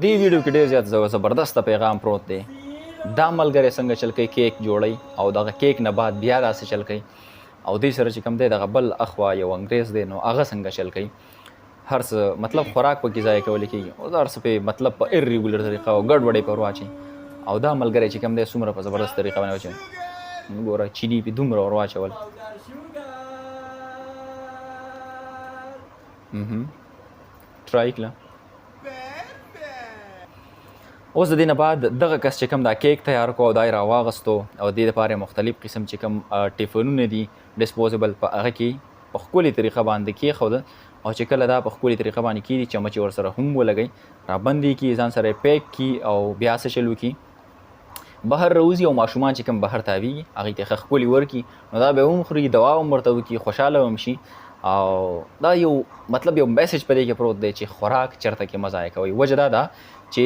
دې ویډیو کې ډېر زیات زبردست پیغام پروت دی. دا ملګری څنګه چل کوي کیک جوړوي او دغه کیک نه بعد بیا داسې چل کوي او دې سره چې کوم دی دغه بل اخوا یو انګریز دی نو هغه څنګه چل کوي هر څه مطلب خوراک پکې ضایع کول کېږي او دا هر څه په مطلب په ایرریګولر طریقه او ګډوډۍ پر واچي او دا ملګری چې کوم دی څومره په زبردست طریقه باندې واچوي ګوره چیني پې دومره ور واچول ټرای کړه. اوس د دې نه بعد دغه کس چې کوم دا کیک تیار کو او دا یې راواغستو او دې دپاره مختلف قسم چې کوم ټیفنونه دي ډسپوزیبل په هغه کې په ښکلې طریقه باندې کېښوده او چې کله دا په ښکلې طریقه باندې کېږي چمچ یې ورسره هم ولګئ رابند یې کړي ځان سره یې پیک کړي او بیا څه چل وکړي بهر راوځي او ماشومان چې کوم بهر تاویږي هغې ته ښه ښکلي ورکړي نو دا به هم خوري دوا هم ورته وکړي خوشحاله هم شي او دا یو مطلب یو میسج په دې کې پروت دی چې خوراک چېرته کې مه ضایع کوئ. وجه دا ده چې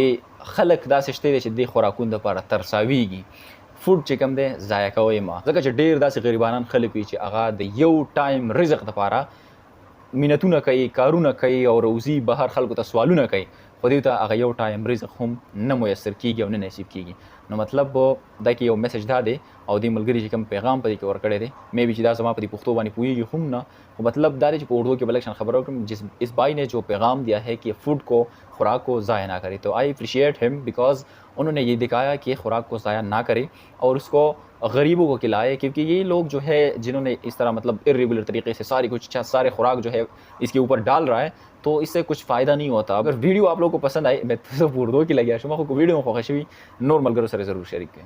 خلک داسې شته دي چې دې خوراکونو دپاره ترساویږي فوډ چې کوم دی ضایع کوئ مه ځکه چې ډېر داسې غریبانان خلک وي چې هغه د یو ټایم رزق دپاره منتونه کوي کارونه کوي او روزي بهر خلکو ته سوالونه کوي خو دوی ته هغه یو ټایم رزق هم نه میسر کېږي او نه نصیب کېږي. نو مطلب دا کې یو میسج دا دی او دې ملګري چې کوم پیغام په دې کې ورکړی دی مې بي چې دا زما په دې پښتو باندې پوهېږي هم نه خو مطلب دا دی چې په اردو کې بلکشن خبر وکړم جس اس بائی نے جو پیغام دیا ہے کہ فوڈ کو خوراک کو ضائع نہ کرے تو آئی اپریشیٹ ہم بیکاز انہوں نے یہ دکھایا کہ خوراک کو ضائع نہ کرے اور اس کو غریبوں کو کھلائے کیونکہ یہ لوگ جو ہے جنہوں نے اس طرح مطلب irregular طریقے سے سارے خوراک جو ہے اس کے اوپر ڈال رہا ہے تو اس سے کچھ فائدہ نہیں ہوتا. اگر ویڈیو آپ لوگوں کو پسند آئی میں تو اردو کی لگیا شما کو ویڈیو میں خوښه شوي نور ملګرو سره ضرور شریک کړئ.